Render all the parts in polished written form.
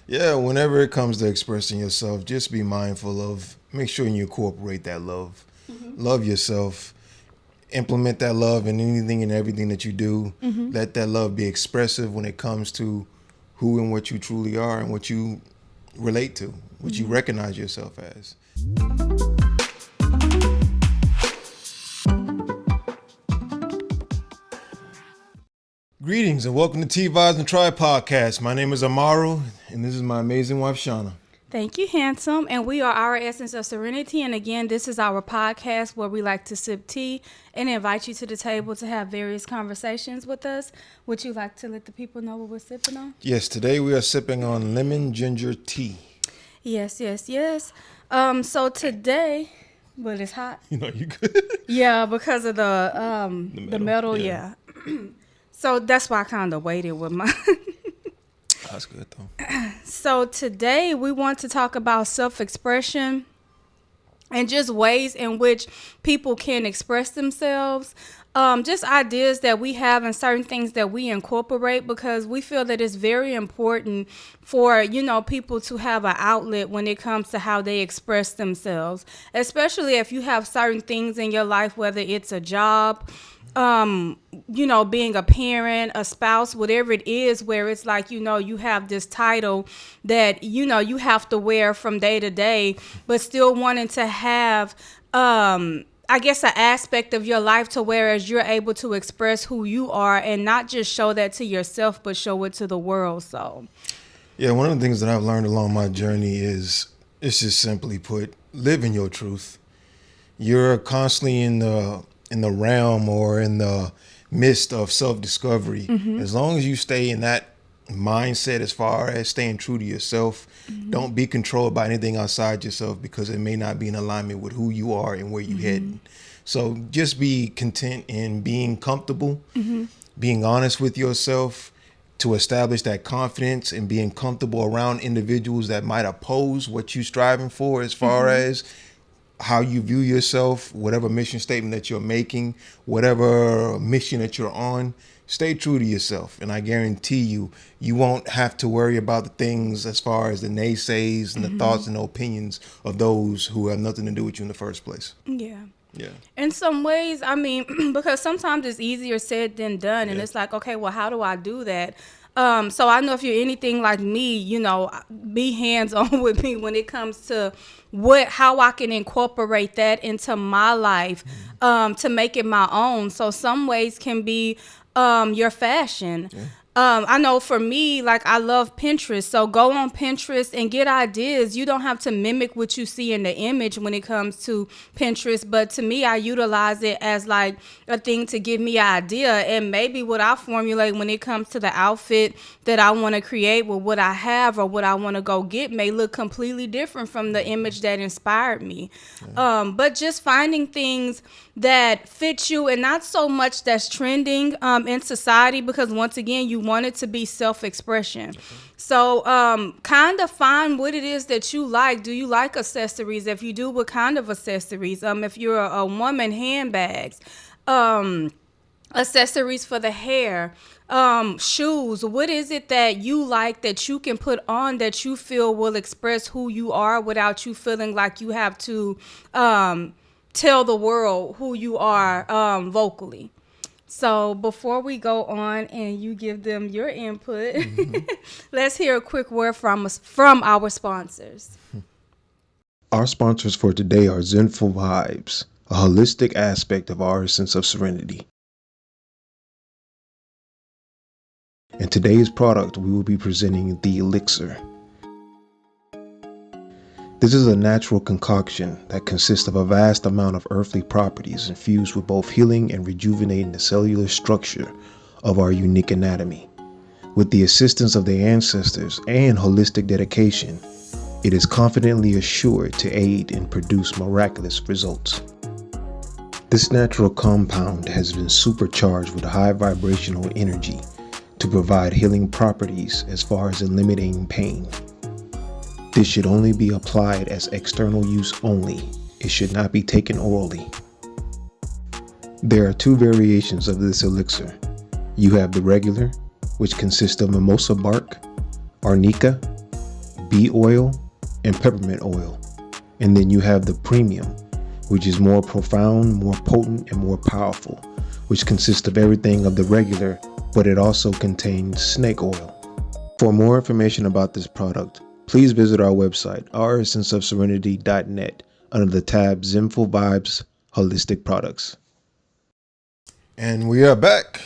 Yeah, whenever it comes to expressing yourself, just be mindful of, make sure you incorporate that love. Love yourself. Implement that love in anything and everything that you do. Let that love be expressive when it comes to who and what you truly are and what you relate to, what you recognize yourself as. Greetings and welcome to Tea Vybz Tribe Podcast. My name is Amaru and this is my amazing wife, Shana. Thank you, handsome. And we are Our Essence of Serenity. And again, this is our podcast where we like to sip tea and invite you to the table to have various conversations with us. Would you like to let the people know what we're sipping on? Yes, today we are sipping on lemon ginger tea. Yes. So today, but it's hot. You know, you good. Yeah, because of the metal. Yeah. So that's why I kind of waited with my... That's good though. So today we want to talk about self-expression and just ways in which people can express themselves. Just ideas that we have and certain things that we incorporate because we feel that it's very important for, people to have an outlet when it comes to how they express themselves, especially if you have certain things in your life, whether it's a job, being a parent, a spouse, whatever it is, where it's like, you have this title that, you have to wear from day to day, but still wanting to have, I guess, an aspect of your life to whereas you're able to express who you are and not just show that to yourself, but show it to the world. So, yeah, one of the things that I've learned along my journey is, it's just simply put, live in your truth. You're constantly in the realm or in the midst of self-discovery. As long as you stay in that mindset as far as staying true to yourself, don't be controlled by anything outside yourself because it may not be in alignment with who you are and where you heading. So just be content in being comfortable, being honest with yourself to establish that confidence and being comfortable around individuals that might oppose what you're striving for as far as how you view yourself, whatever mission statement that you're making, whatever mission that you're on. Stay true to yourself, and I guarantee you, you won't have to worry about the things as far as the naysays and the thoughts and the opinions of those who have nothing to do with you in the first place. yeah. Yeah. In some ways, I mean, because sometimes it's easier said than done, and it's like, okay, well, how do I do that? So I know if you're anything like me, be hands-on with me when it comes to how I can incorporate that into my life, to make it my own. So some ways can be your fashion. Yeah. I know for me, like, I love Pinterest. So go on Pinterest and get ideas. You don't have to mimic what you see in the image when it comes to Pinterest. But to me, I utilize it as like a thing to give me an idea. And maybe what I formulate when it comes to the outfit that I want to create with what I have or what I want to go get may look completely different from the image that inspired me. Yeah. But just finding things that fit you and not so much that's trending in society, because once again, you want it to be self-expression. So kind of find what it is that you like. Do you like accessories? If you do, what kind of accessories? If you're a woman, handbags, accessories for the hair, shoes. What is it that you like that you can put on that you feel will express who you are without you feeling like you have to tell the world who you are vocally? So before we go on and you give them your input, let's hear a quick word from our sponsors. Our sponsors for today are Zenful Vibes, a holistic aspect of Our Essence of Serenity. In today's product, we will be presenting the Elixir. This is a natural concoction that consists of a vast amount of earthly properties infused with both healing and rejuvenating the cellular structure of our unique anatomy. With the assistance of the ancestors and holistic dedication, it is confidently assured to aid and produce miraculous results. This natural compound has been supercharged with high vibrational energy to provide healing properties as far as eliminating pain. This should only be applied as external use only. It should not be taken orally. There are two variations of this elixir. You have the regular, which consists of mimosa bark, arnica, bee oil and peppermint oil. And then you have the premium, which is more profound, more potent, and more powerful, which consists of everything of the regular, but it also contains snake oil. For more information about this product, please visit our website, ouressenceofserenity.net, under the tab Zenful Vibes Holistic Products. And we are back.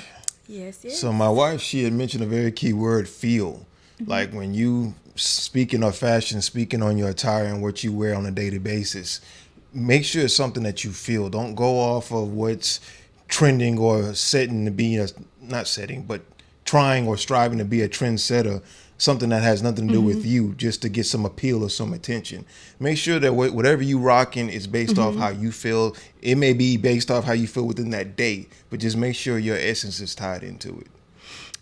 Yes. So my wife, she had mentioned a very key word, feel. Like when you speaking of fashion, speaking on your attire and what you wear on a daily basis, make sure it's something that you feel. Don't go off of what's trending or setting to be not setting, but trying or striving to be a trendsetter, something that has nothing to do with you, just to get some appeal or some attention. Make sure that whatever you rocking is based off how you feel. It may be based off how you feel within that day, but just make sure your essence is tied into it.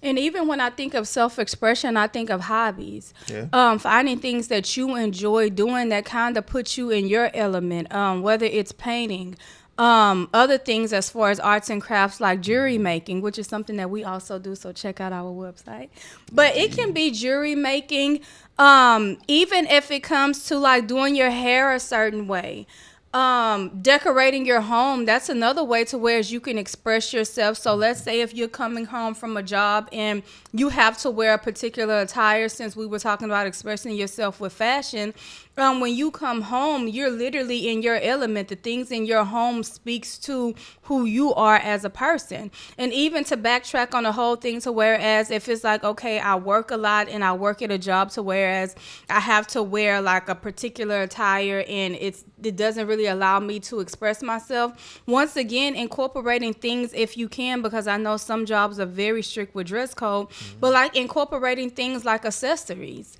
And even when I think of self-expression, I think of hobbies. Yeah. Finding things that you enjoy doing that kind of put you in your element, whether it's painting, other things as far as arts and crafts like jewelry making, which is something that we also do. So check out our website. But it can be jewelry making, even if it comes to like doing your hair a certain way. Decorating your home, that's another way to where you can express yourself. So let's say if you're coming home from a job and you have to wear a particular attire, since we were talking about expressing yourself with fashion, when you come home, you're literally in your element. The things in your home speaks to who you are as a person. And even to backtrack on the whole thing, to whereas if it's like, okay, I work a lot and I work at a job, to whereas I have to wear like a particular attire and it doesn't really allow me to express myself. Once again, incorporating things if you can, because I know some jobs are very strict with dress code, but like incorporating things like accessories.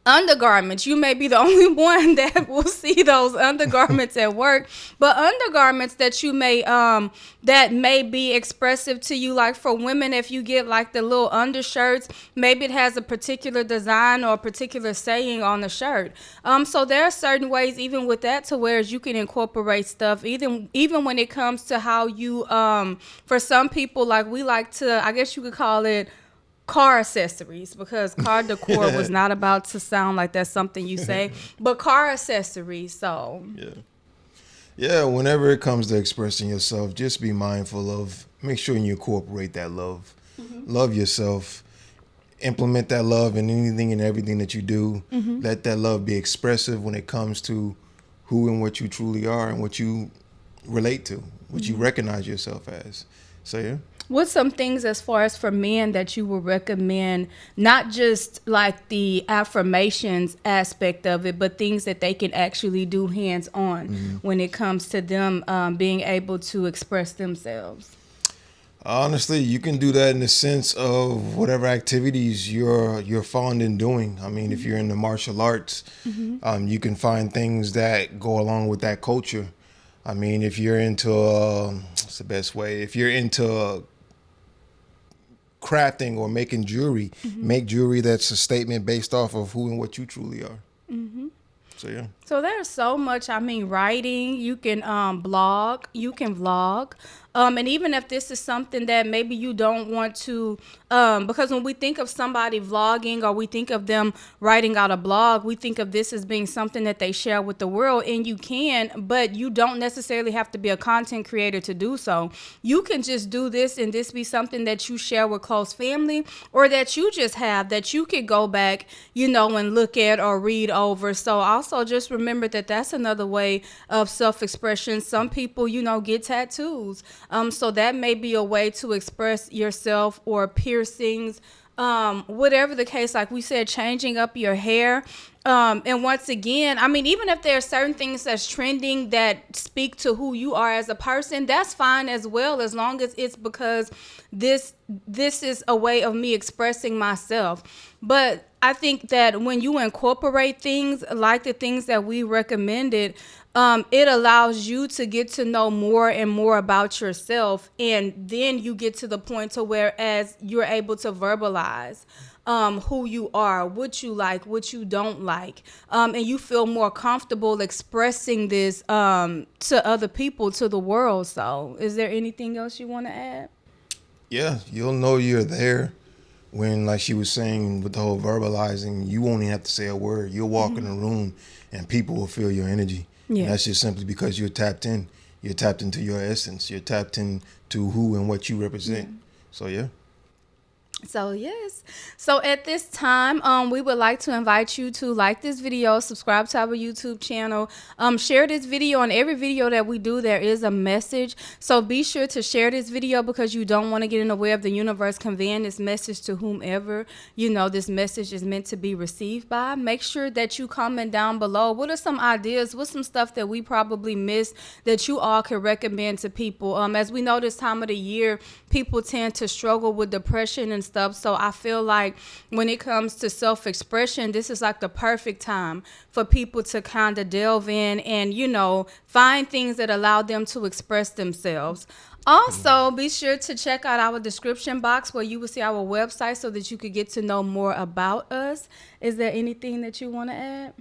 Undergarments, you may be the only one that will see those undergarments at work, but undergarments that you may that may be expressive to you, like for women, if you get like the little undershirts, maybe it has a particular design or a particular saying on the shirt. So there are certain ways even with that to where you can incorporate stuff, even when it comes to how you for some people, like we like to, I guess you could call it car accessories, because car decor was not about to sound like that's something you say, but car accessories. So yeah, whenever it comes to expressing yourself, just be mindful of, make sure you incorporate that love. Love yourself, implement that love in anything and everything that you do. Let that love be expressive when it comes to who and what you truly are and what you relate to, what you recognize yourself as. So yeah. What's some things as far as for men that you would recommend, not just like the affirmations aspect of it, but things that they can actually do hands-on when it comes to them being able to express themselves? Honestly, you can do that in the sense of whatever activities you're fond in doing. I mean, if you're in the martial arts, you can find things that go along with that culture. I mean, if you're into, what's the best way? If you're into crafting or making jewelry, make jewelry that's a statement based off of who and what you truly are. So yeah. So there's so much. I mean, writing, you can blog, you can vlog. And even if this is something that maybe you don't want to, because when we think of somebody vlogging or we think of them writing out a blog, we think of this as being something that they share with the world, and you can, but you don't necessarily have to be a content creator to do so. You can just do this and this be something that you share with close family, or that you just have that you could go back, and look at or read over. So also just remember that that's another way of self-expression. Some people, get tattoos. So that may be a way to express yourself, or piercings, whatever the case, like we said, changing up your hair. And once again, I mean, even if there are certain things that's trending that speak to who you are as a person, that's fine as well, as long as it's because this is a way of me expressing myself. But I think that when you incorporate things like the things that we recommended, it allows you to get to know more and more about yourself. And then you get to the point to whereas you're able to verbalize who you are, what you like, what you don't like. And you feel more comfortable expressing this to other people, to the world. So is there anything else you want to add? Yeah, you'll know you're there when, like she was saying, with the whole verbalizing, you won't even have to say a word. You'll walk in a room and people will feel your energy. Yeah. And that's just simply because you're tapped in. You're tapped into your essence. You're tapped into who and what you represent. So, yeah. So yes. So at this time, we would like to invite you to like this video, subscribe to our YouTube channel, share this video. On every video that we do, there is a message. So be sure to share this video because you don't want to get in the way of the universe conveying this message to whomever, you know, this message is meant to be received by. Make sure that you comment down below. What are some ideas? What's some stuff that we probably missed that you all can recommend to people? As we know, this time of the year, people tend to struggle with depression and stuff. So I feel like when it comes to self-expression, this is like the perfect time for people to kind of delve in and, you know, find things that allow them to express themselves. Also, be sure to check out our description box where you will see our website so that you could get to know more about us. Is there anything that you want to add?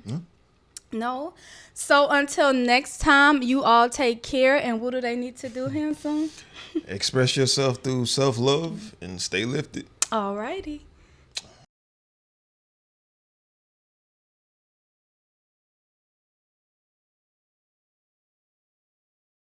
No? So until next time, you all take care. And what do they need to do, Handsome? Express yourself through self-love and stay lifted. All righty.